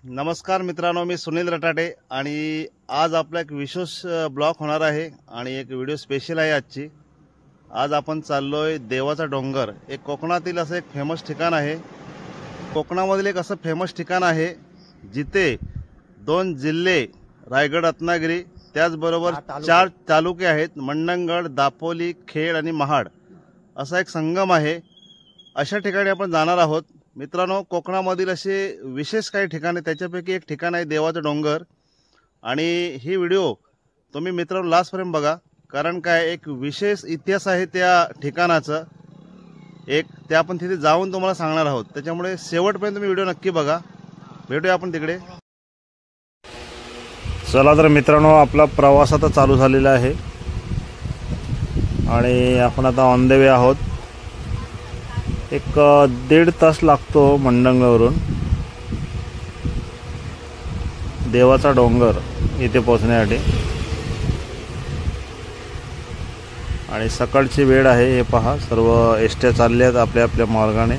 नमस्कार मित्रांनो, मी सुनील रटाटे आणि आज आपला एक विशेष ब्लॉग होणार आहे आणि एक व्हिडिओ स्पेशल आहे आजची। आज आपण चाललोय देवाचा डोंगर। एक कोकणातील असं एक फेमस ठिकाण आहे। कोकणामधील एक असं फेमस ठिकाण आहे जिथे 2 जिल्हे रायगड, रत्नागिरी त्याचबरोबर 4 तालुके आहेत, मंडणगड, दापोली, खेड आणि महाड असा एक संगम आहे। अशा ठिकाणी आपण जाणार आहोत। मित्रांनो, कोकणामधील असे विशेष काही ठिकाणे, त्याच्यापैकी एक ठिकाण आहे देवाचा डोंगर आणि ही व्हिडिओ तुम्ही मित्रांनो लास्टपर्यंत बघा, कारण काय एक विशेष इतिहास आहे त्या ठिकाणाचा। ते आपण तिथे जाऊन तुम्हाला सांगणार आहोत, त्याच्यामुळे शेवटपर्यंत तुम्ही व्हिडिओ नक्की बघा। भेटूया आपण तिकडे। चला तर मित्रांनो, आपला प्रवास आता चालू झालेला आहे आणि आपण आता ऑन द वे आहोत। एक 1.5 तास लागतो मंडणगडवरून देवाचा डोंगर इथे पोहोचण्यासाठी आणि सकाळची वेळ आहे। हे पहा, सर्व एसट्या चालल्यात आपल्या आपल्या मार्गाने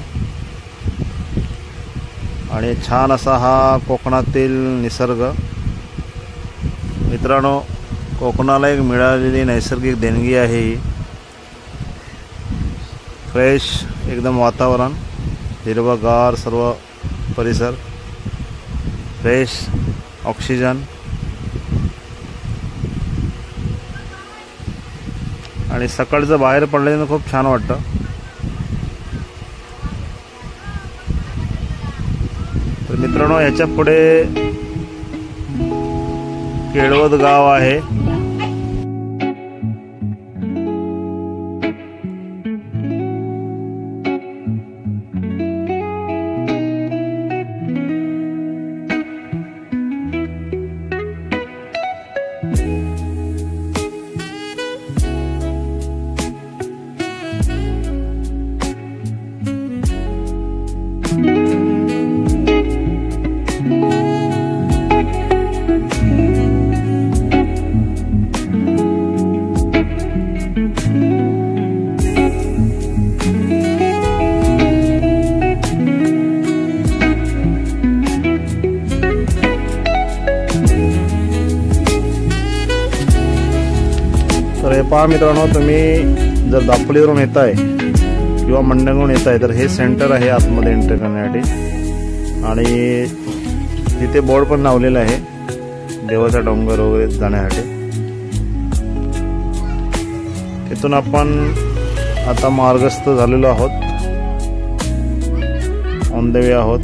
आणि छान असा हा कोकणातील निसर्ग। मित्रांनो, कोकणाला एक मिळालेली नैसर्गिक देणगी आहे ही। फ्रेश एकदम वातावरण, हिरवागार सर्व परिसर, फ्रेश ऑक्सिजन आणि सकाळचं बाहेर पडल्यानं खूप छान वाटतं। तर मित्रांनो, ह्याच्या पुढे केळवद गाव आहे। तर हे पहा मित्रांनो, तुम्ही जर दापोलीवरून येताय किंवा मंडणगडवरून येताय तर हे सेंटर आहे आतमध्ये एंटर करण्यासाठी आणि तिथे बोर्ड पण लावलेला आहे देवाचा डोंगर वगैरे जाण्यासाठी। तिथून आपण आता मार्गस्थ झालेलो आहोत, ऑन द वे आहोत।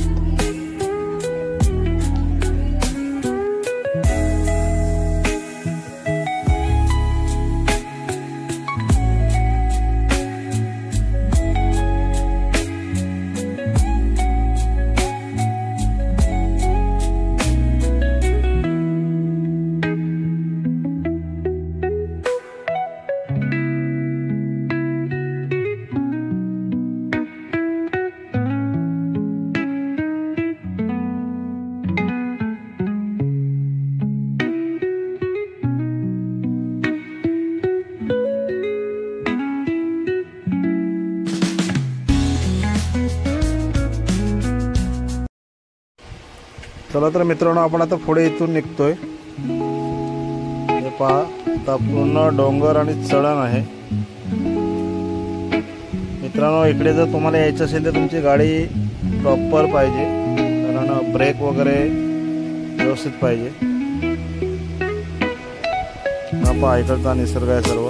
चला तर मित्रांनो, आपण आता पुढे इथून निघतोय। हे पहा, आता पूर्ण डोंगर आणि चढण आहे। मित्रांनो, इकडे जर तुम्हाला यायचं असेल तर तुमची गाडी प्रॉपर पाहिजे, कारण ब्रेक वगैरे व्यवस्थित पाहिजे। हा पहा, इकडचा निसर्ग आहे सर्व।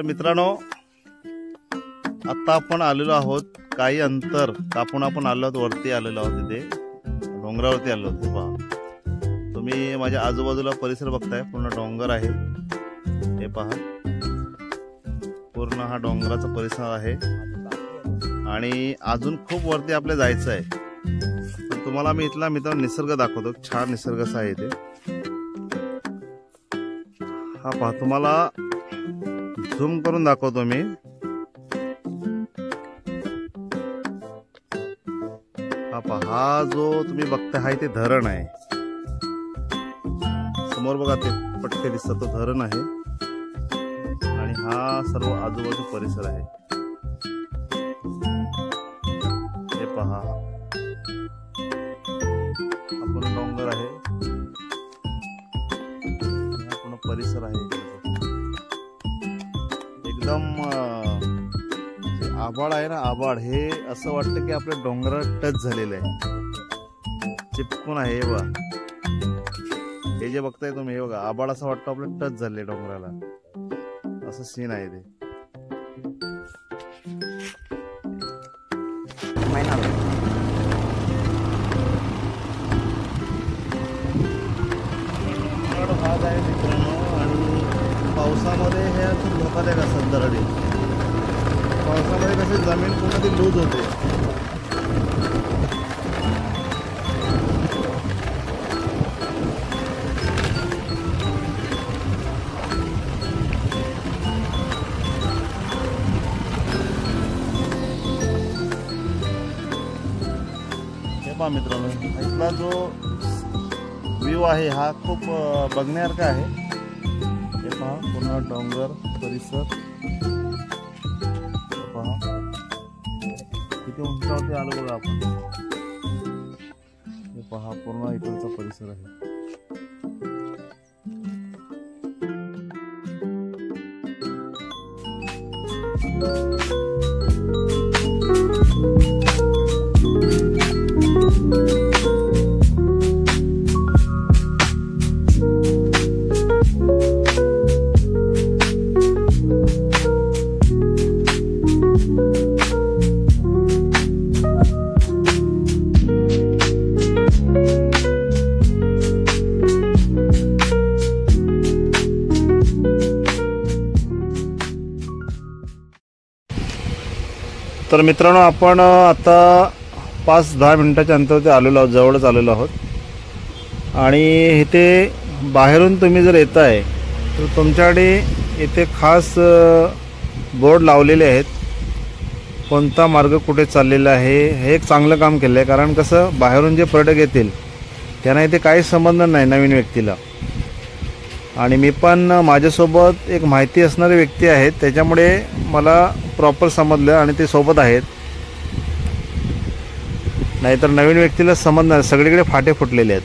मित्रांनो, आता आपण आलेलो आहोत, काही अंतर कापून आपण आलो आहोत, वरती आलेलो आहोत, इथे डोंगरावरती आलो आहोत. पहा तुम्ही माझ्या आजूबाजूला परिसर बघताय, पूर्ण डोंगर आहे. हे पहा पूर्ण हा डोंगराचा परिसर आहे आणि अजून खूप वरती आपल्या जायचं आहे. तर तुम्हाला मी इथला मित्रांनो निसर्ग दाखवतो. छान निसर्ग असा आहे इथे. हा पहा, तुम्हाला झूम करून दाखवतो मी. हा पहा, हा जो तुम्ही बघताय हा इथे धरण आहे. समोर बघा ते पट्टे दिसतात, तो धरण आहे आणि हा सर्व आजूबाजू परिसर आहे. हे पहा, हा पूर्ण डोंगर आहे, हा पूर्ण परिसर आहे. एकदम आभाळ आहे ना, आभाळ हे असं वाटतं की आपल्या डोंगरात टच झालेलं आहे, चिपकून आहे. हे बघा, हे जे बघताय तुम्ही, हे बघा आभाळ असं वाटतं आपलं टच झाले डोंगराला, असं सीन आहे ते. भाग आहे मित्रांनो, आणि पावसामध्ये हे खूप धोकादायक असतात दरडी. पावसामध्ये कशी जमीन पूर्ण ती लूज होते. हे पहा मित्रांनो, इथला जो व्ह्यू आहे हा खूप बघण्यासारखा आहे. हे पहा पूर्ण डोंगर परिसर. पहा किती उंचावरती आलो बघा आपण. हे पहा पूर्ण इकडचा परिसर आहे. तर मित्रांनो, आपण आता 5-10 मिनिटाच्या अंतरावरती आलेलो आहोत, जवळच आलेलो आहोत. आणि इथे बाहेरून तुम्ही जर येत आहे तर तुमच्याकडे इथे खास बोर्ड लावलेले आहेत, कोणता मार्ग कुठे चाललेला आहे. हे एक चांगलं काम केलं आहे, कारण कसं बाहेरून जे पर्यटक येतील त्यांना इथे काही संबंध नाही नवीन व्यक्तीला. आणि मी पण माझ्यासोबत एक माहिती असणारे व्यक्ती आहेत, त्याच्यामुळे मला प्रॉपर समजलं आणि ते सोबत आहेत. नाहीतर नवीन व्यक्तीला समजणार. सगळीकडे फाटे फुटलेले आहेत,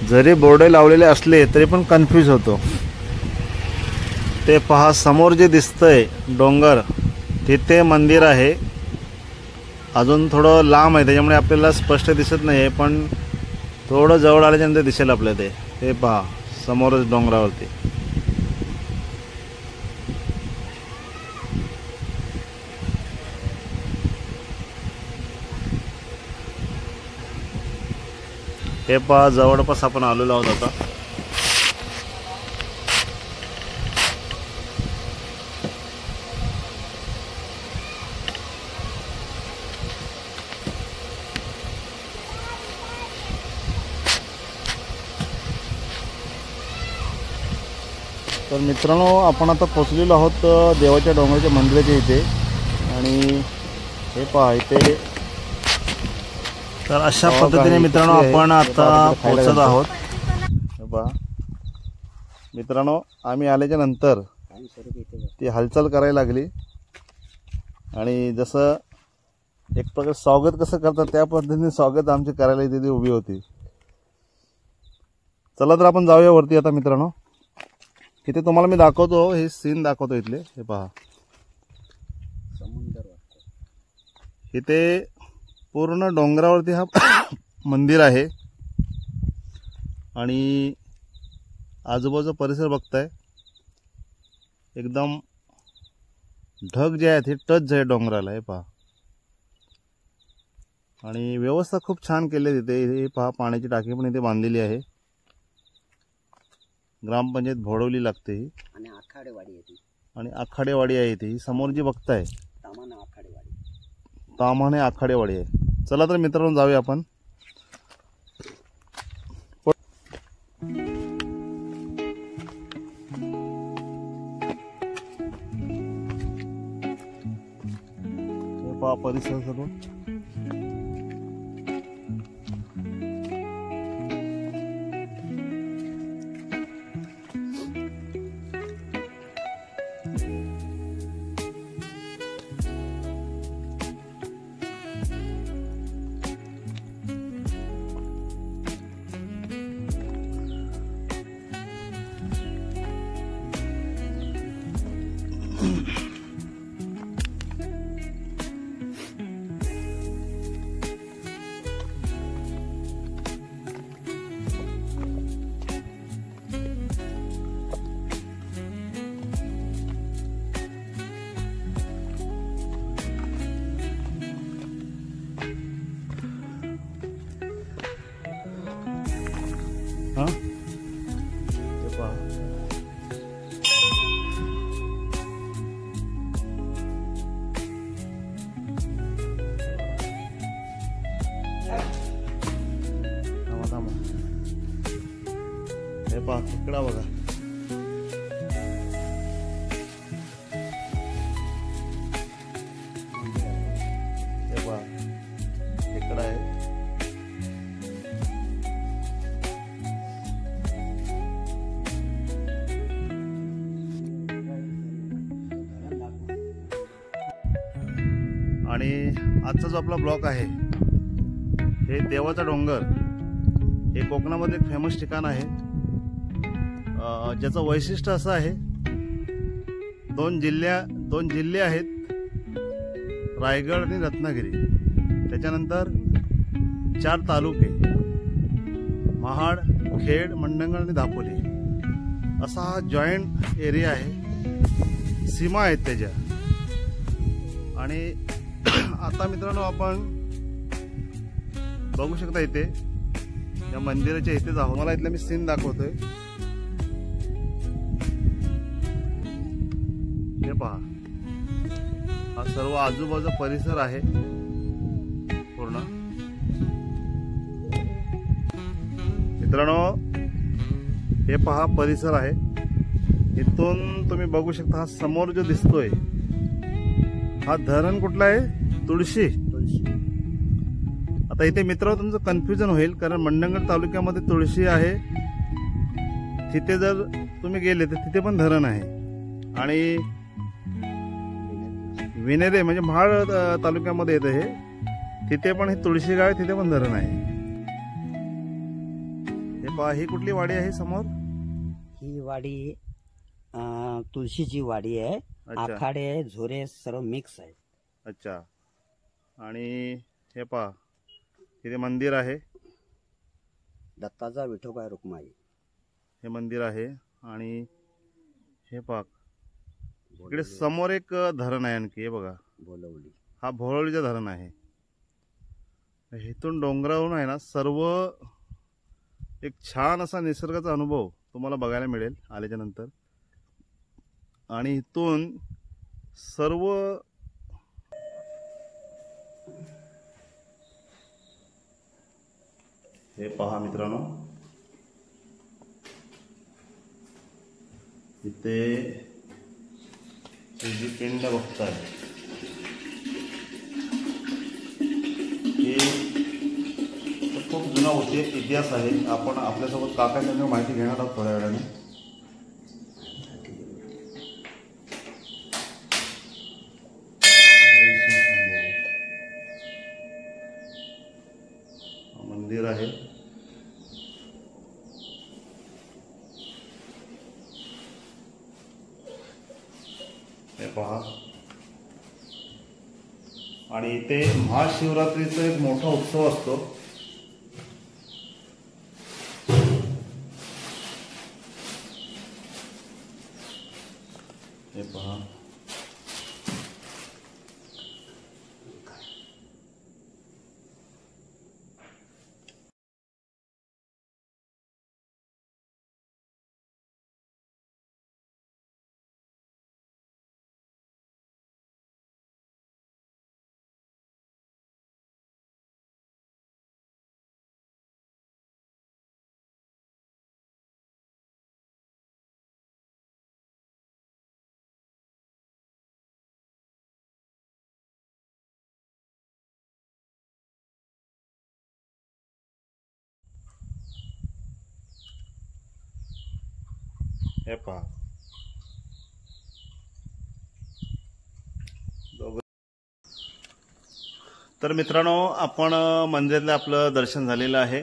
जरी बोर्ड लावलेले असले तरी पण कन्फ्यूज होतो. ते पहा समोर जे दिसतंय डोंगर, तिथे मंदिर आहे. अजून थोडं लांब आहे त्याच्यामुळे आपल्याला स्पष्ट दिसत नाही आहे, पण थोडं जवळ आल्याच्यानंतर दिसेल आपल्याला ते पहा समोरच डोंगरावरती. हे पहा जवळपास आपण आलेलो आहोत आता. तर मित्रांनो, आपण आता पोचलेलो आहोत देवाच्या डोंगराच्या मंदिराच्या इथे. आणि हे पहा इथे, तर अशा पद्धतीने मित्रांनो आपण आता पोहोचत आहोत. हे पहा मित्रांनो, आम्ही आल्याच्या नंतर ती हालचाल करायला लागली आणि जसं एक प्रकारे स्वागत कसं करतात त्या पद्धतीने स्वागत आमचे करायला इथे उभी होती. चला तर आपण जाऊया वरती आता मित्रांनो. इथे तुम्हाला मी दाखवतो, हे सीन दाखवतो इथले. हे पहा समुद्र, इथे पूर्ण डोंगरावरती हा मंदिर आहे आणि आजूबाजूचा परिसर बघताय. एकदम ढग जे आहेत हे टच आहे डोंगराला, हे पहा. आणि व्यवस्था खूप छान केली आहे तिथे. हे पहा, पाण्याची टाकी पण इथे बांधलेली आहे. ग्रामपंचायत भोडवली लागते ही. आणि आखाडेवाडी आहे ती. आणि आखाडेवाडी आहे इथे. ही समोर जी बघताय तामाने आखाडेवाडी. तामाने आखाडेवाडी आहे. चला तर मित्रांनो जाऊया आपण. पहा परिसर सर्व. हा हे पहा. हे पहा खेकडा बघा. हे पहा खेकडा आहे. आणि आजचा जो आपला ब्लॉग आहे हे देवाचा डोंगर. हे कोकणामध्ये एक फेमस ठिकाण आहे, ज्याचं वैशिष्ट्य असं आहे, दोन जिल्हे आहेत, रायगड आणि रत्नागिरी. त्याच्यानंतर 4 तालुके, महाड, खेड, मंडणगड आणि दापोली असा हा जॉईंट एरिया आहे. सीमा आहेत त्याच्या. आणि आता मित्रांनो आपण बघू शकता इथे या मंदिराच्या इथेच आहोत. मला इथला मी सीन दाखवतोय. हे पहा, हा सर्व आजूबाजूचा परिसर आहे पूर्ण. मित्रांनो हे पहा परिसर आहे. इथून तुम्ही बघू शकता, हा समोर जो दिसतोय हा धरण कुठला आहे? तुळशी. आता इथे मित्र तुमचं कन्फ्युजन होईल, कारण मंडणगड तालुक्यामध्ये तुळशी आहे. तिथे जर तुम्ही गेले तर तिथे पण धरण आहे. आणि विनेरे म्हणजे महाड तालुक्यामध्ये येतं हे, तिथे पण हे तुळशी गाव आहे, तिथे पण धरण आहे. हे पहा, ही कुठली वाडी आहे समोर? ही वाडी तुळशीची वाडी आहे. आखाडे झोरे सर्व मिक्स आहे. अच्छा. आणि हे पहा तिथे मंदिर आहे, दत्ताचा विठोबा रुक्माई हे मंदिर आहे. आणि हे पहा इकडे समोर एक धरण आहे आणखी, हे बघा भोलवली. हा भोळवलीचं धरण आहे. इथून डोंगरावरून आहे ना सर्व एक छान असा निसर्गाचा अनुभव तुम्हाला बघायला मिळेल आल्याच्या नंतर. आणि इथून सर्व हे पहा मित्रांनो, इथे जी पिंड बघताय हे खूप जुना होते, इतिहास आहे. आपण आपल्यासोबत काकांच्या माहिती घेणार आहोत थोड्या वेळाने. मंदिर आहे. हे पहा. आणि इथे महाशिवरात्रीचा एक मोठा उत्सव असतो. हे पहा, हे पहा. तर मित्रांनो, आपण मंदिरातलं आपलं दर्शन झालेलं आहे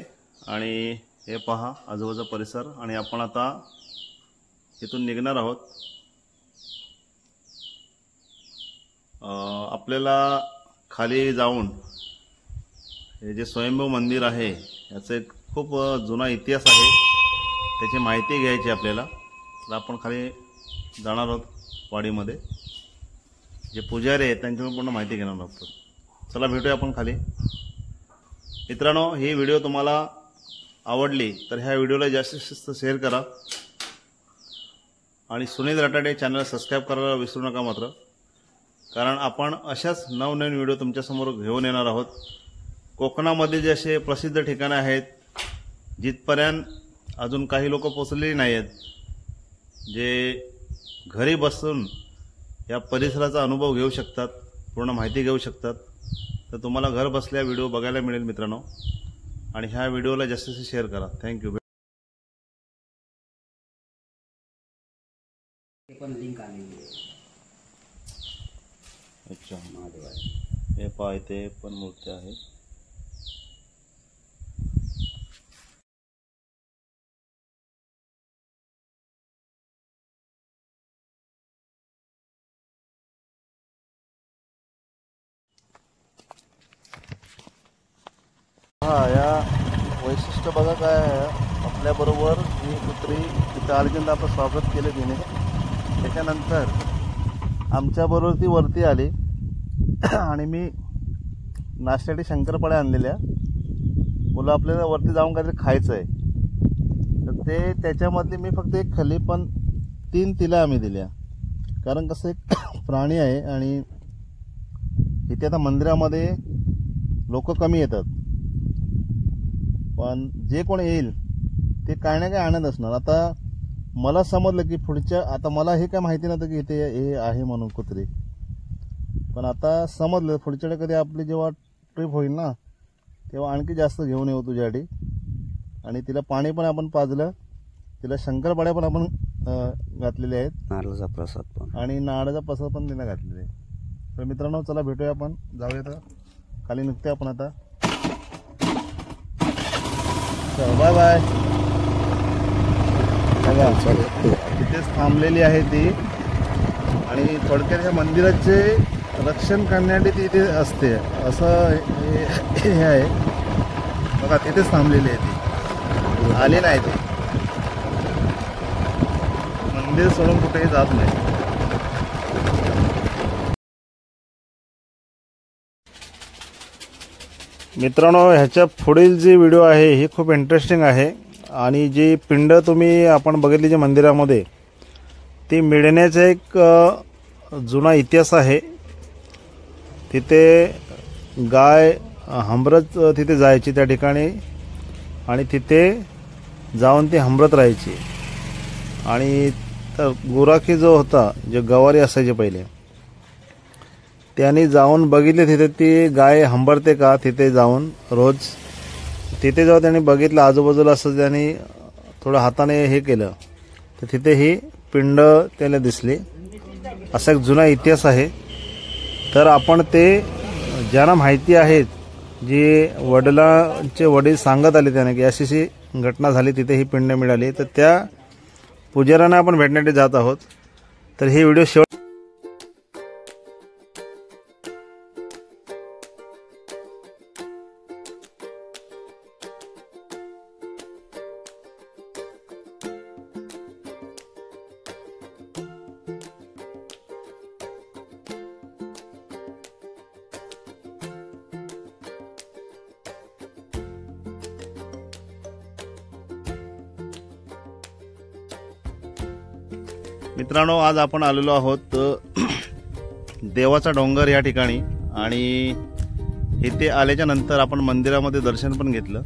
आणि हे पहा आजूबाजूचा परिसर, आणि आपण आता इथून निघणार आहोत. आपल्याला खाली जाऊन हे जे स्वयंभू मंदिर आहे याचा एक खूप जुना इतिहास आहे, त्याची माहिती घ्यायची आपल्याला. तर आपण खाली जाणार आहोत वाडीमध्ये. जे पुजारी आहेत त्यांच्याकडून पूर्ण माहिती घेणार आहोत. चला भेटूया आपण खाली. मित्रांनो, ही व्हिडिओ तुम्हाला आवडली तर ह्या व्हिडिओला जास्तीत जास्त शेअर करा आणि सुनील रटाडे चॅनलला सबस्क्राईब करायला विसरू नका मात्र, कारण आपण अशाच नवनवीन व्हिडिओ तुमच्यासमोर घेऊन येणार आहोत. कोकणामध्ये जे असे प्रसिद्ध ठिकाणं आहेत जिथपर्यंत अजून काही लोक पोचलेली नाही आहेत, जे घरी बसून या परिसराचा अनुभव घेऊ शकतात, पूर्ण माहिती घेऊ शकतात, तर तुम्हाला घर बसल्या व्हिडिओ बघायला मिळेल मित्रांनो. आणि ह्या व्हिडिओला जास्तीत जास्त शेअर करा. थँक्यू. ते पण लिंक आलेली आहे. अच्छा, महादेव आहे. हे पहा, इथे पण मूर्ती आहे. हा, या वैशिष्ट्य बघा काय आहे. आपल्याबरोबर ही कुत्री तिथं आल्यानंतर आपलं स्वागत केलं तिने. त्याच्यानंतर आमच्याबरोबर ती वरती आली आणि मी नाश्त्यासाठी शंकरपाळ्या आणलेल्या. मुलं आपल्याला वरती जाऊन काहीतरी खायचं आहे, तर ते त्याच्यामधली मी फक्त एक खाल्ली, पण 3 तिला आम्ही दिल्या. कारण कसं एक प्राणी आहे आणि इथे आता मंदिरामध्ये लोक कमी येतात, पण जे कोण येईल ते काय ना काय आणत असणार. आता मला समजलं की पुढच्या, आता मला हे काय माहिती नव्हतं की इथे हे आहे म्हणून कुत्री, पण आता समजलं पुढच्या कधी आपली जेव्हा ट्रिप होईल ना तेव्हा आणखी जास्त घेऊन येऊ तुझ्यासाठी. आणि तिला पाणी पण आपण पाजलं, तिला शंकरपाळ्या पण आपण घातलेले आहेत, नारळाचा प्रसाद पण, आणि नारळाचा प्रसाद पण तिला घातलेला आहे. तर मित्रांनो, चला भेटूया आपण, जाऊया आता खाली निघते आपण आता. चल, बाय बाय. तिथेच थांबलेली आहे ती, आणि थोडक्यात ह्या मंदिराचे रक्षण करण्यासाठी ती इथे असते असं हे आहे बघा. तिथेच थांबलेली आहे ती, आली नाही ती. मंदिर सोडून कुठेही जात नाही. मित्रांनो, ह्याच्या पुढील जी व्हिडिओ आहे ही खूप इंटरेस्टिंग आहे. आणि जी पिंड तुम्ही आपण बघितली जी मंदिरामध्ये, ती मिळण्याचा एक जुना इतिहास आहे. तिथे गाय हंबरत तिथे जायची त्या ठिकाणी, आणि तिथे जाऊन ती हंबरत राहायची. आणि तर गुराखी जो होता, जे गवारी असायचे पहिले, त्यांनी जाऊन बघितले तिथे ती गाय हंबरते का. तिथे जाऊन रोज तिथे जेव्हा त्यांनी बघितलं आजूबाजूला, असं त्यांनी थोडं हाताने हे केलं तर तिथे ही पिंड त्याला दिसली. असा एक जुना इतिहास आहे. तर आपण ते ज्यांना माहिती आहे, जी वडिलांचे वडील सांगत आले त्याने की अशी घटना झाली, तिथे ही पिंड मिळाली, तर त्या पुजाऱ्यांना आपण भेटण्यासाठी जात आहोत. तर ही व्हिडिओ शेवट मित्रांनो, आज आपण आलेलो आहोत देवाचा डोंगर या ठिकाणी आणि इथे आल्याच्या नंतर आपण मंदिरामध्ये दर्शन पण घेतलं.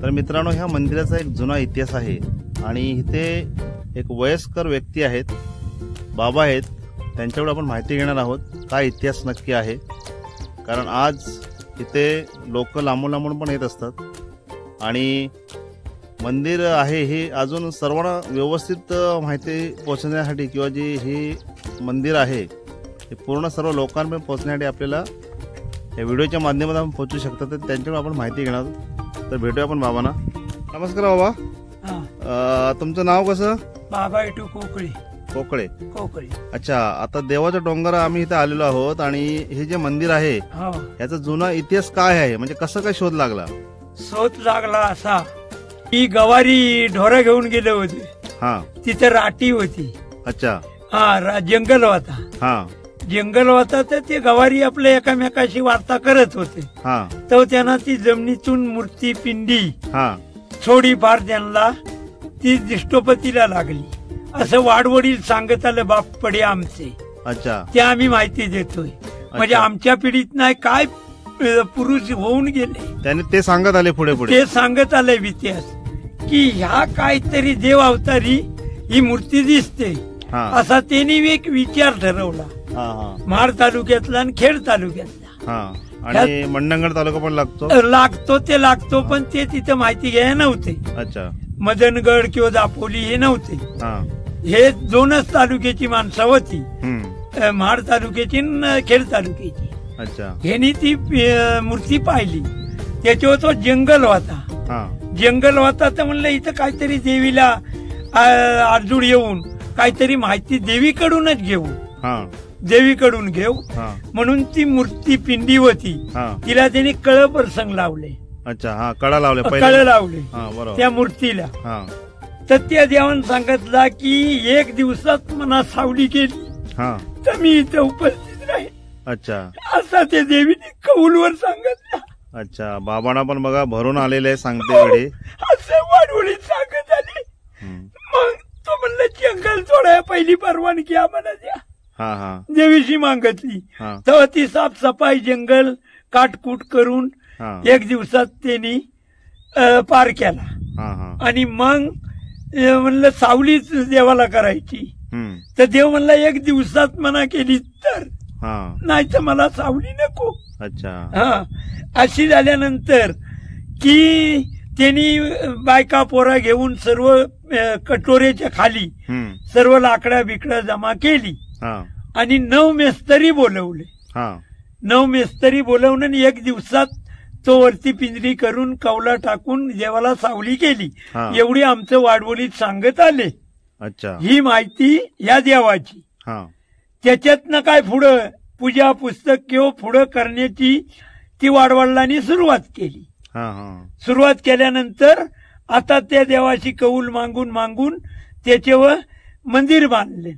तर मित्रांनो, ह्या मंदिराचा एक जुना इतिहास आहे आणि इथे एक वयस्कर व्यक्ती आहेत, बाबा आहेत, त्यांच्याकडे आपण माहिती घेणार आहोत काय इतिहास नक्की आहे. कारण आज इथे लोक लांबून लांबून पण येत असतात आणि मंदिर आहे हे अजून सर्वांना व्यवस्थित माहिती पोहोचण्यासाठी किंवा जी ही मंदिर आहे हे पूर्ण सर्व लोकांपर्यंत पोहोचण्यासाठी आपल्याला या व्हिडिओच्या माध्यमातून आपण पोहोचू शकतात. तर त्यांच्याकडून आपण माहिती घेणार आहोत. तर भेटूया आपण बाबांना. नमस्कार बाबा, तुमचं नाव कसं? बाबा इटू कोकळे. कोकळे. कोकळे. अच्छा, आता देवाचा डोंगर आम्ही इथे आलेलो आहोत आणि हे जे मंदिर आहे याचा जुना इतिहास काय आहे, म्हणजे कसं काय शोध लागला? शोध लागला असा की गवारी ढोरं घेऊन गेले होते. हा, तिथे राटी होती. अच्छा. हा, जंगल होता. हा, जंगल होता तर ते गवारी आपल्या एकामेकाशी वार्ता करत होते. हा, तर त्यांना ती जमिनीतून मूर्ती पिंडी हा, थोडीफार त्यांना ती दिष्टोपतीला लागली असं वाडवडील सांगत आलं बाप पडे आमचे. अच्छा. ते आम्ही माहिती देतोय. म्हणजे आमच्या पिढीत नाही काय पुरुष होऊन गेले त्याने ते सांगत आले पुढे पुढे. ते सांगत आले इतिहास की ह्या काहीतरी देव अवतारी ही मूर्ती दिसते असा त्यांनी एक विचार ठरवला. महाड तालुक्यातला आणि खेड तालुक्यातला. आणि मंडणगड तालुका पण लागतो पण ते तिथे माहिती घ्यायला नव्हते. अच्छा. मदनगड किंवा दापोली हे नव्हते. हे दोनच तालुक्याची माणसं होती, महाड तालुक्याची आणि खेड तालुक्याची. अच्छा. ह्यांनी ती मूर्ती पाहिली. त्याच्यावर तो जंगल होता तर म्हणलं इथं काहीतरी देवीला आजूड येऊन काहीतरी माहिती देवीकडूनच घेऊ म्हणून ती मूर्ती पिंडी होती. तिला त्यांनी कळ प्रसंग लावले. अच्छा. हा, कळा लावले. त्या मूर्तीला. तर त्या देवान सांगितला की एक दिवसात मना सावली केली तर मी इथं उपस्थित राहील. अच्छा. असा त्या देवीने कौलवर सांगितलं. अच्छा. बाबांना पण बघा भरून आलेले सांगते वेळी असं वाढवळीत सांगत आले. मग तो म्हणलं जंगल सोडाय पहिली परवानगी आम्हाला द्या. देवीशी मागितली. तेव्हा ती साफसफाई जंगल काटकूट करून एक दिवसात त्यांनी पार केला. आणि मग म्हणलं सावलीच देवाला करायची. तर देव म्हणला एक दिवसात मना केली तर, नाही तर मला सावली नको. अच्छा. हा, अशी झाल्यानंतर की त्यांनी बायका पोरा घेऊन सर्व कटोऱ्याच्या खाली सर्व लाकडा बिकडा जमा केली आणि 9 मेस्तरी बोलवले. 9 मेस्तरी बोलवून एक दिवसात तो वरती पिंजरी करून कौला टाकून देवाला सावली केली. एवढी आमचं वाडवलीत सांगत आले. अच्छा. ही माहिती या देवाची. त्याच्यातनं काय पुढं पूजा पुस्तक किंवा पुढं करण्याची ती वाडवडिलांनी सुरुवात केली. सुरुवात केल्यानंतर आता त्या देवाची कौल मागून त्याच्यावर मंदिर बांधले.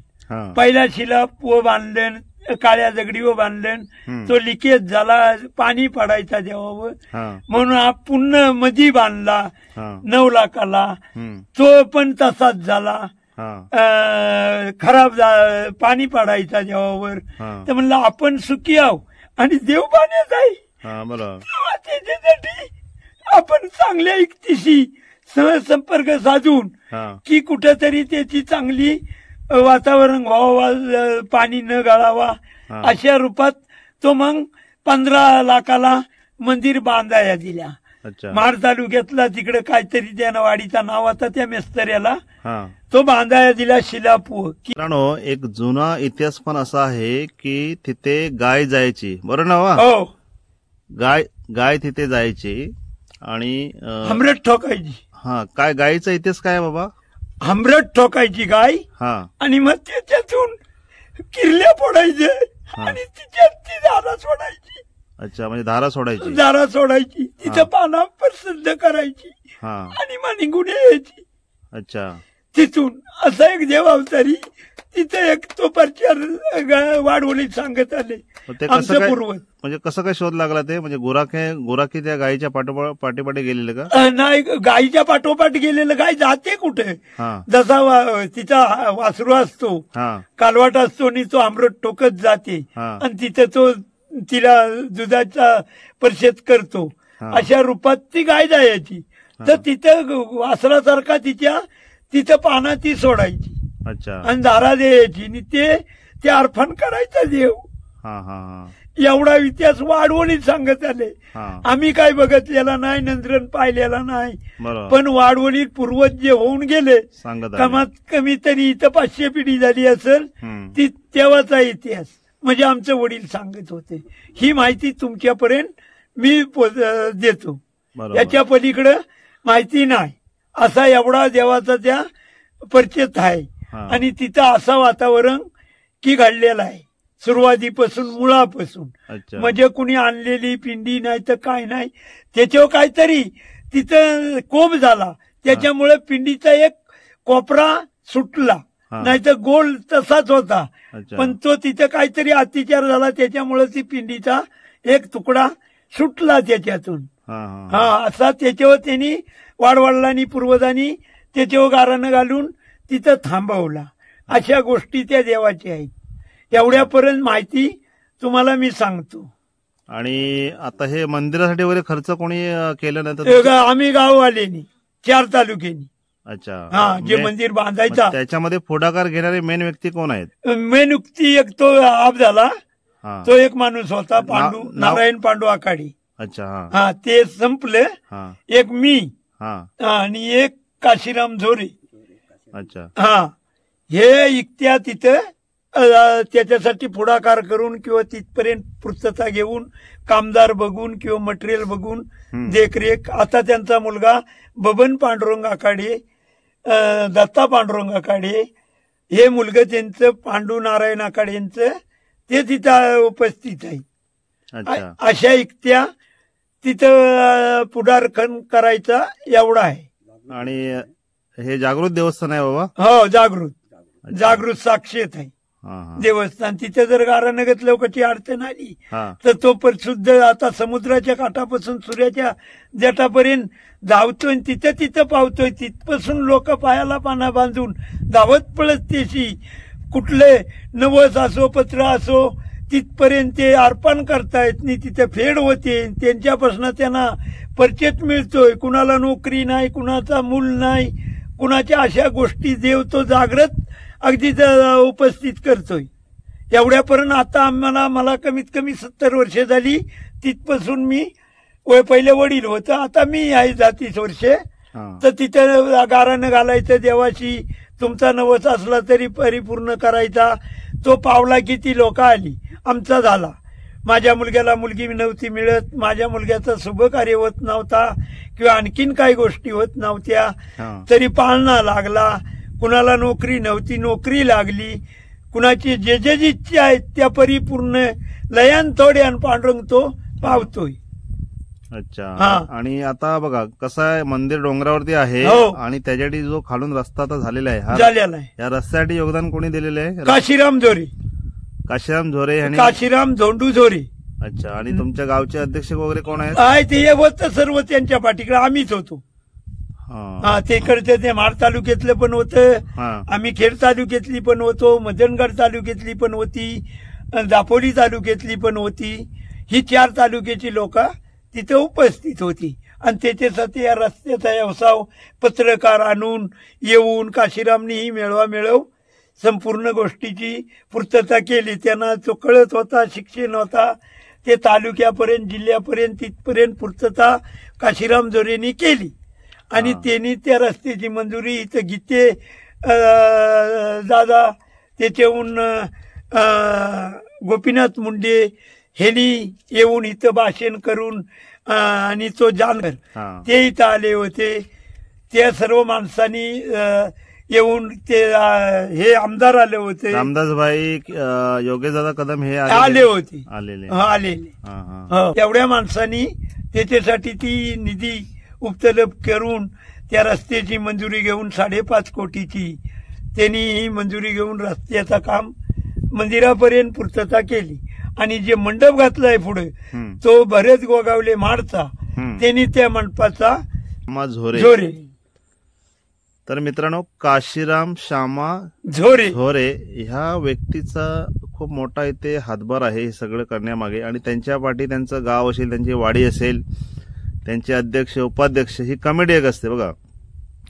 पहिला शिला बांधलं, काळ्या दगडीवर बांधलं. तो लिकेज झाला, पाणी पडायचा देवावर म्हणून हा पुन्हा मधी बांधला 9 लाखाला. तो पण तसाच झाला, खराब पाणी पडायचा देवावर. तर म्हणलं आपण सुखी आहो आणि देव पाण्यात आहे. त्याच्यासाठी आपण चांगल्या युक्तीशी सहसंपर्क साधून की कुठेतरी त्याची चांगली वातावरण व्हावं, पाणी न गळावा अशा रूपात तो मग 15 लाखाला मंदिर बांधाया दिल्या. महाड तालुक्यातला तिकडे काहीतरी त्या वाडीचा नाव होता त्या मेस्तऱ्याला तो बांधाया दिला शिलापूर. मित्रांनो, एक जुना इतिहास पण असा आहे की तिथे गाय जायची. बरोबर ना? हो, गाय तिथे जायची आणि हमरट ठोकायची. हा, काय गायीचा इतिहास काय बाबा? हमरट ठोकायची गाय आणि मग त्याच्यातून किरल्या फोडायच्या आणि तिच्यात ती धारा सोडायची. अच्छा, म्हणजे धारा सोडायची तिथं पाना प्रसिद्ध करायची आणि मग निघून यायची. अच्छा. तिथून असा एक देव अवतारी तिथे एक तो परिचय वाढवलीत सांगत आले आमचं पूर्वज. म्हणजे कसं काय शोध लागला ते? म्हणजे गोराकी त्या गायीच्या पाठोपाठी गेलेलं का? नाही, गायीच्या पाठोपाठ गेलेलं. गाय जाते कुठे? जसा तिचा वासरू असतो, कालवाट असतो आणि तो आमरट टोकत जाते आणि तिथे तो तिला दुधाचा परिषद करतो. अशा रूपात ती गाय जायची. तर तिथं वासरासारखा तिथं पानं ती सोडायची आणि दारा द्यायची आणि ते अर्पण करायचा देव. एवढा इतिहास वाढवणीत सांगत आले. आम्ही काय बघितलेला नाही, नंद्रन पाहिलेला नाही, पण वाढवणीत पूर्वज जे होऊन गेले कमात कमी तरी इथं 500 पिढी झाली असेल ती तेव्हाचा इतिहास. म्हणजे आमचे वडील सांगत होते. ही माहिती तुमच्यापर्यंत मी देतो. याच्या पलीकडे माहिती नाही. असा एवढा देवाचा त्या परिचय आहे आणि तिथं असं वातावरण की घडलेलं आहे सुरुवातीपासून, मुळापासून. म्हणजे कुणी आणलेली पिंडी नाही तर काय नाही, त्याच्यावर काहीतरी तिथं कोप झाला, त्याच्यामुळे पिंडीचा एक कोपरा सुटला, नाहीतर गोल तसाच होता, पण तो तिथं काहीतरी अत्याचार झाला, त्याच्यामुळे ती पिंडीचा एक तुकडा सुटला त्याच्यातून. असा त्याच्यावर त्यांनी वाडवडिलांनी पूर्वजांनी त्याच्यावर गारानं घालून तिथं थांबवला. अशा गोष्टी त्या देवाच्या आहेत. एवढ्यापर्यंत माहिती तुम्हाला मी सांगतो. आणि आता हे मंदिरासाठी वगैरे खर्च कोणी केलं नाही? आम्ही गाववाल्यांनी 4 तालुक्यांनी. अच्छा. जे मंदिर बांधायचा त्याच्यामध्ये पुढाकार घेणारे मेन व्यक्ती कोण आहेत? मेन व्यक्ती एक तो आप झाला, तो एक माणूस होता, पांडू नारायण पांडू आखाडे. अच्छा. ते संपलं. एक मी आणि एक काशीराम झोरे. अच्छा. हे इकत्या तिथं त्याच्यासाठी पुढाकार करून किंवा तिथपर्यंत पूर्तता घेऊन, कामदार बघून किंवा मटेरियल बघून देखरेख. आता त्यांचा मुलगा बबन पांडुरंग आखाडे, दत्ता पांडुरंग आखाडे, हे मुलगा त्यांचं पांडू नारायण आखाडे यांचं, ते तिथं उपस्थित आहे. अशा इकत्या तिथं पुढारखण करायचा एवढा आहे. आणि हे जागृत देवस्थान आहे बाबा? हो, जागृत साक्षीत आहे देवस्थान. तिथे जर गारानं घेतलं कशी अडचण आली तर तो परिशुद्ध आता समुद्राच्या काठापासून सूर्याच्या देठापर्यंत धावतोय, तिथं पावतोय. तिथपासून लोक पायाला पाना बांधून धावत पळत त्याशी कुठले नवस असो पत्र असो तिथपर्यंत ते अर्पण करतायत. तिथे फेड होते, त्यांच्यापासून त्यांना परिचय मिळतोय. कुणाला नोकरी नाही, कुणाचा मूल नाही, कुणाच्या अशा गोष्टी देव तो जागृत अगदी उपस्थित करतोय. एवढ्यापर्यंत आता मला कमीत कमी 70 वर्ष झाली. तिथपासून मी पहिले वडील होतं, आता मी आहे 30 वर्षे. तर तिथं गारानं घालायचं देवाशी. तुमचा नवस असला तरी परिपूर्ण करायचा. तो पावला की ती लोक आली. आमचा झाला. माझ्या मुलग्याला मुलगी नव्हती मिळत, माझ्या मुलग्याचा शुभ कार्य होत नव्हता किंवा आणखीन काही गोष्टी होत नव्हत्या, तरी पाळणा लागला. कुणाला नोकरी नव्हती, नोकरी लागली. कुणाची जे इच्छा आहेत त्या परिपूर्ण लयान थोड्यान पांडुरंग तो पावतोय. अच्छा. आणि आता बघा कसं आहे, मंदिर डोंगरावरती आहे आणि त्याच्यासाठी जो खालून रस्ता आता झालेला आहे, या रस्त्यासाठी योगदान कोणी दिलेलं आहे? काशीराम झोरे. आणि काशीराम झोंडू झोरे. अच्छा. आणि तुमच्या गावचे अध्यक्ष वगैरे कोण आहेत? ते होतं सर्व त्यांच्या पाठीकडे. आम्हीच होतो. तिकडचे ते माड तालुक्यातलं पण होतं, आम्ही खेड तालुक्यातली पण होतो, मदनगड तालुक्यातली पण होती, दापोली तालुक्यातली पण होती. ही 4 तालुक्याची लोक तिथे उपस्थित होती. आणि त्याच्यासाठी या रस्त्याचा व्यवसाय पत्रकार आणून येऊन काशीरामनी ही मिळव संपूर्ण गोष्टीची पूर्तता केली. त्यांना तो कळत होता, शिक्षण होता, ते तालुक्यापर्यंत जिल्ह्यापर्यंत तिथपर्यंत पूर्तता काशीराम झोरेंनी केली. आणि त्यांनी त्या रस्त्याची मंजुरी इथं गीते दादा, त्याच्याहून गोपीनाथ मुंडे हेनी येऊन इथं भाषण करून आणि तो जानकर ते इथं आले होते. त्या सर्व माणसांनी येऊन ते हे आमदार आले होते, रामदासभाई योगेशदादा कदम हे आले होते, आलेले. तेवढ्या माणसांनी त्याच्यासाठी ती निधी उपलब्ध करून त्या रस्त्याची मंजुरी घेऊन 5.5 कोटीची त्यांनी ही मंजुरी घेऊन रस्त्याचा काम मंदिरापर्यंत पूर्तता केली. आणि जे मंडप घातलाय पुढे तो बरेच गोगावले माडचा, त्यांनी त्या मंडपाचा झोरे. तर मित्रांनो, काशीराम श्यामा झोरे ह्या व्यक्तीचा खूप मोठा इथे हातभार आहे हे सगळं करण्यामागे. आणि त्यांच्या पाठी त्यांचं गाव असेल, त्यांची वाडी असेल, त्यांचे अध्यक्ष उपाध्यक्ष, ही कमिटी एक असते बघा.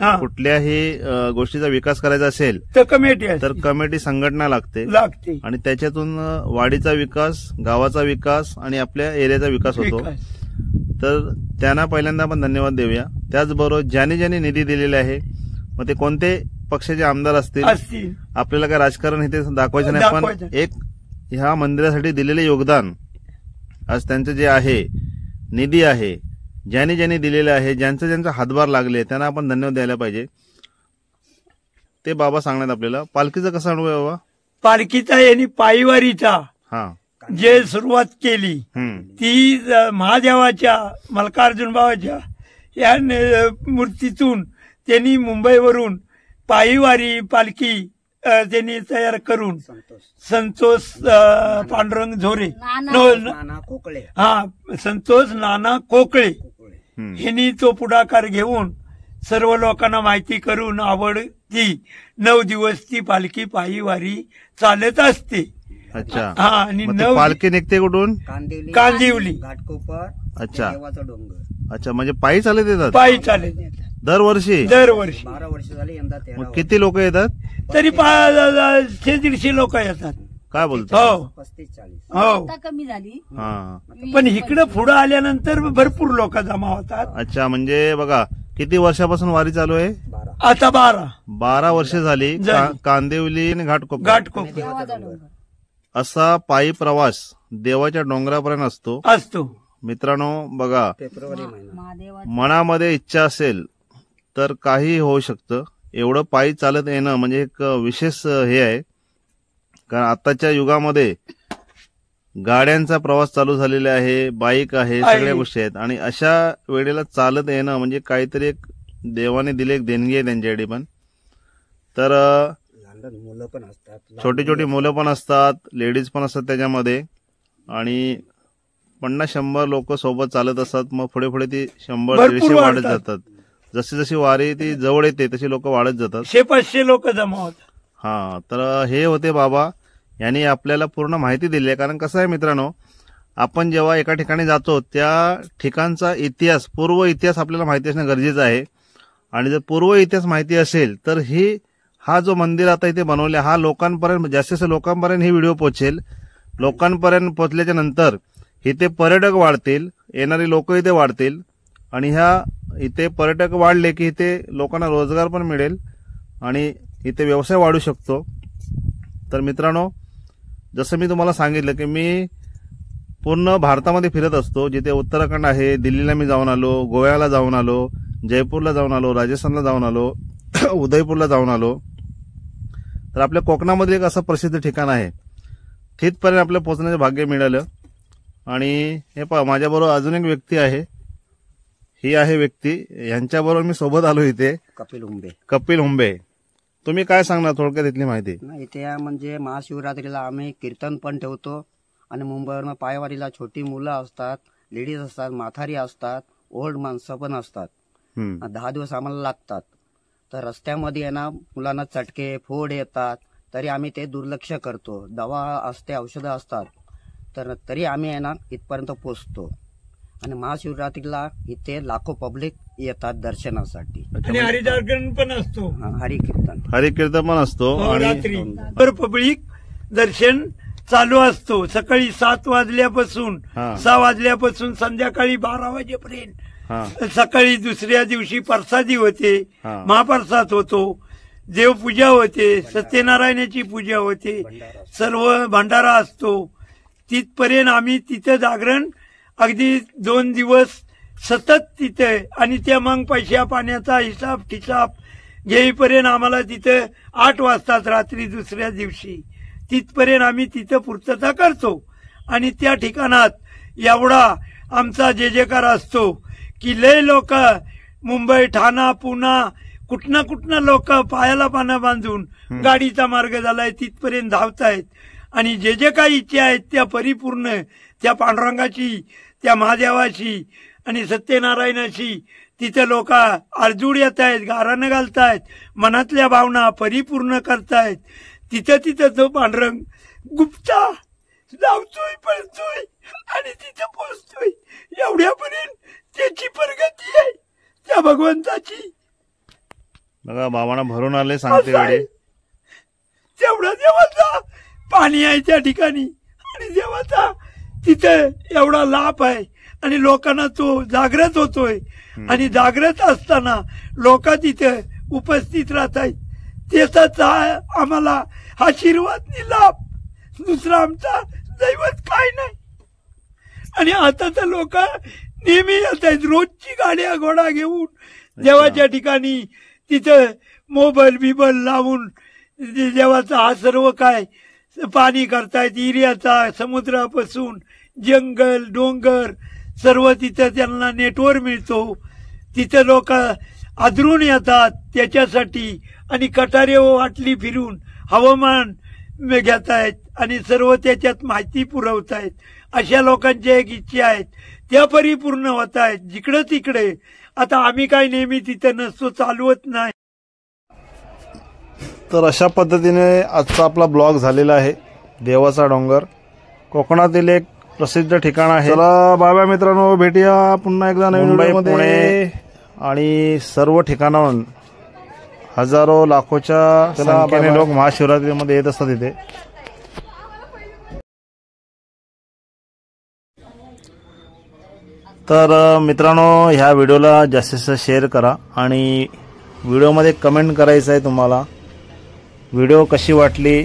कुठल्याही गोष्टीचा विकास करायचा असेल तर कमिटी संघटना लागते आणि त्याच्यातून वाडीचा विकास, गावाचा विकास आणि आपल्या एरियाचा विकास होतो. तर त्यांना पहिल्यांदा आपण धन्यवाद देऊया. त्याचबरोबर ज्यांनी ज्यांनी निधी दिलेला आहे, मग ते कोणते पक्षाचे आमदार असतील, आपल्याला काय राजकारण इथे दाखवायचं नाही, पण एक ह्या मंदिरासाठी दिलेले योगदान, आज त्यांचं जे आहे निधी आहे, ज्यांनी ज्यांनी दिलेले आहे, ज्यांचा हातभार लागले, त्यांना आपण धन्यवाद द्यायला पाहिजे. ते बाबा सांगण्यात आपल्याला पालखीचा कसा अनुभव आहे बाबा? पालखीचा यांनी पायवारीचा जे सुरुवात केली ती महादेवाच्या मल्कार्जुन बाबाच्या या मूर्तीतून त्यांनी मुंबईवरून पायीवारी पालखी त्यांनी तयार करून संतोष पांडुरंग झोरे, संतोष नाना कोकळे यांनी तो पुढाकार घेऊन सर्व लोकांना माहिती करून आवड ती 9 दिवस ती पालखी पायीवारी चालत असते. अच्छा. आणि पालखी निघते कुठून? कांदिवली घाटकोपर. अच्छा देवाचा डोंगर. अच्छा, म्हणजे पायी चालत येतात? पायी चालत येतात दरवर्षी. 12 वर्ष झाली, यंदा 13. किती लोक येतात? तरी 100-150 लोक येतात. काय बोलतो? हो 35-40. हो, कमी झाली. पण इकडे पुढे आल्यानंतर भरपूर लोक जमा होतात. अच्छा, म्हणजे बघा किती वर्षापासून वारी चालू आहे? आता 12 वर्ष झाली. कांदिवली आणि घाटकोपर असा पायी प्रवास देवाच्या डोंगरापर्यंत असतो. मित्रांनो बघा, मनामध्ये इच्छा असेल तर काही होऊ शकतं. एवढं पायी चालत येणं म्हणजे एक विशेष हे आहे, कारण आताच्या युगामध्ये गाड्यांचा प्रवास चालू झालेला आहे, बाईक आहे, सगळ्या गोष्टी आहेत. आणि अशा वेळेला चालत येणं म्हणजे काहीतरी एक देवाने दिले एक देणगी आहे त्यांच्यासाठी पण. तर मुलं पण असतात, छोटी छोटी मुलं पण असतात, लेडीज पण असतात त्याच्यामध्ये. आणि 50-100 लोक सोबत चालत असतात. मग पुढे पुढे ती 100-150 वाढत जातात. जशी जशी वारी ती जवळ येते तशी लोक वाढत जातात. 100-500 लोक जमा होतात. तर हे होते बाबा, यांनी आपल्याला पूर्ण माहिती दिली आहे. कारण कसं आहे मित्रांनो, आपण जेव्हा एका ठिकाणी जातो त्या ठिकाणचा इतिहास, पूर्व इतिहास आपल्याला माहिती असणं गरजेचं आहे. आणि जर पूर्व इतिहास माहिती असेल तर हा जो मंदिर आता इथे बनवले, हा लोकांपर्यंत, जास्तीत लोकांपर्यंत ही व्हिडिओ पोहोचेल. लोकांपर्यंत पोहोचल्याच्या नंतर इथे पर्यटक वाढतील, येणारी लोक इथे वाढतील. आणि इथे पर्यटक वाढले की इथे लोकांना रोजगार पण मिळेल आणि इथे व्यवसाय वाढू शकतो. तर मित्रांनो, जसं मी तुम्हाला सांगितलं की मी पूर्ण भारतामध्ये फिरत असतो. जिथे उत्तराखंड आहे, दिल्लीला मी जाऊन आलो, गोव्याला जाऊन आलो, जयपूरला जाऊन आलो, राजस्थानला जाऊन आलो, उदयपूरला जाऊन आलो. तर आपल्या कोकणामध्ये एक असं प्रसिद्ध ठिकाण आहे, तिथपर्यंत आपल्याला पोहोचण्याचं भाग्य मिळालं. आणि हे पहा, माझ्याबरोबर अजून एक व्यक्ती आहे. ही आहे व्यक्ती, यांच्याबरोबर मी सोबत आलो इथे. कपिल हुंबे. तुम्ही काय सांगणार थोडक्यात इथली माहिती? इथे म्हणजे महाशिवरात्रीला आम्ही कीर्तन पण ठेवतो. आणि मुंबईवरून पायवारीला छोटी मुलं असतात, लेडीज असतात, म्हातारी असतात, ओल्ड माणसं पण असतात. 10 दिवस आम्हाला लागतात. तर रस्त्यामध्ये आहे ना, मुलांना चटके फोड येतात, तरी आम्ही ते दुर्लक्ष करतो. दवा असते, औषधं असतात, तर तरी आम्ही आहे ना इथपर्यंत पोचतो. आणि महाशिवरात्रीला इथे लाखो पब्लिक येतात दर्शनासाठी. आणि हरिकीर्तन पण असतो. हरिकीर्तन पण असतो. आणि पब्लिक दर्शन चालू असतो. सकाळी 7 वाजल्यापासून 6 वाजल्यापासून संध्याकाळी 12 वाजेपर्यंत. सकाळी दुसऱ्या दिवशी प्रसादी होते, महाप्रसाद होतो, देवपूजा होते, सत्यनारायणाची पूजा होते, सर्व भंडारा असतो. तिथपर्यंत आम्ही तिथं जागरण अगदी 2 दिवस सतत तिथे. आणि त्या मग पैशा पाण्याचा हिसाब ठिसाब घेईपर्यंत आम्हाला तिथं 8 वाजतात रात्री दुसऱ्या दिवशी. तिथपर्यंत आम्ही तिथं पूर्तता करतो. आणि त्या ठिकाणात एवढा आमचा जे जेकार असतो की लय लोक मुंबई, ठाणा, पुणा, कुठनं लोक पायाला पानं बांधून गाडीचा मार्ग झालाय तिथपर्यंत धावतायत आणि जे जे काही इच्छा आहेत त्या परिपूर्ण त्या पांडुरंगाची, त्या महादेवाची आणि सत्यनारायणाची तिथे लोक आरजूड येत आहेत, गारानं घालतायत, मनातल्या भावना परिपूर्ण करतायत. तिथं तो पांडुरंग गुप्ता धावतोय, पळतोय आणि तिथं पोचतोय. एवढ्यापर्यंत त्याची प्रगती आहे त्या भगवंताची. बघा बाबांना भरून आले सांगते वेळी. तेवढा देवाचा पाणी आहे त्या ठिकाणी आणि देवाचा तिथे एवढा लाभ आहे आणि लोकांना तो जागृत होतोय आणि जागृत असताना लोक तिथे उपस्थित राहत आहेत. त्याचा आम्हाला आशीर्वाद लाभ, दुसरा आमचा दैवत काय नाही. आणि आता तर लोक नेहमी येत आहेत रोजची गाड्या घोडा घेऊन देवाच्या ठिकाणी. तिथं मोबाईल बिबल लावून देवाचा हा सर्व काय पाणी करतायत. एरियाचा समुद्रापासून जंगल डोंगर सर्व तिथं त्यांना नेटवर्क मिळतो. तिथे लोक आदरून येतात त्याच्यासाठी आणि कटारे वाटली फिरून हवामान घेतायत आणि सर्व त्याच्यात माहिती पुरवतायत. अशा लोकांच्या एक इच्छा आहेत त्या परिपूर्ण होत आहेत जिकडे तिकडे. आता आम्ही काय नेहमी तिथे नसतो, चालवत नाही. तर अशा पद्धतीने आजचा आपला ब्लॉग झालेला आहे. देवाचा डोंगर कोकणातील एक प्रसिद्ध ठिकाण आहे. चला बाबा मित्रांनो, भेटूया पुन्हा एकदा नवीन व्हिडिओमध्ये. आणि सर्व ठिकाणाहून हजारो लाखोच्या संख्येने लोक महाशिवरात्रीमध्ये येत असतात इथे. तर मित्रांनो, ह्या व्हिडिओला जास्तीत जास्त शेअर करा आणि व्हिडिओमध्ये कमेंट करायचं आहे तुम्हाला. व्हिडिओ कशी वाटली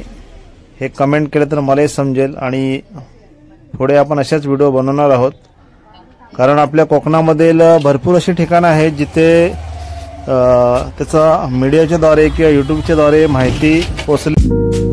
हे कमेंट केलं तर मलाही समजेल आणि पुढे आपण अशाच व्हिडिओ बनवणार आहोत. कारण आपल्या कोकणामधील भरपूर अशी ठिकाणं आहेत जिथे त्याचा मीडियाच्या द्वारे किंवा यूट्यूबच्या द्वारे माहिती पोहोचली.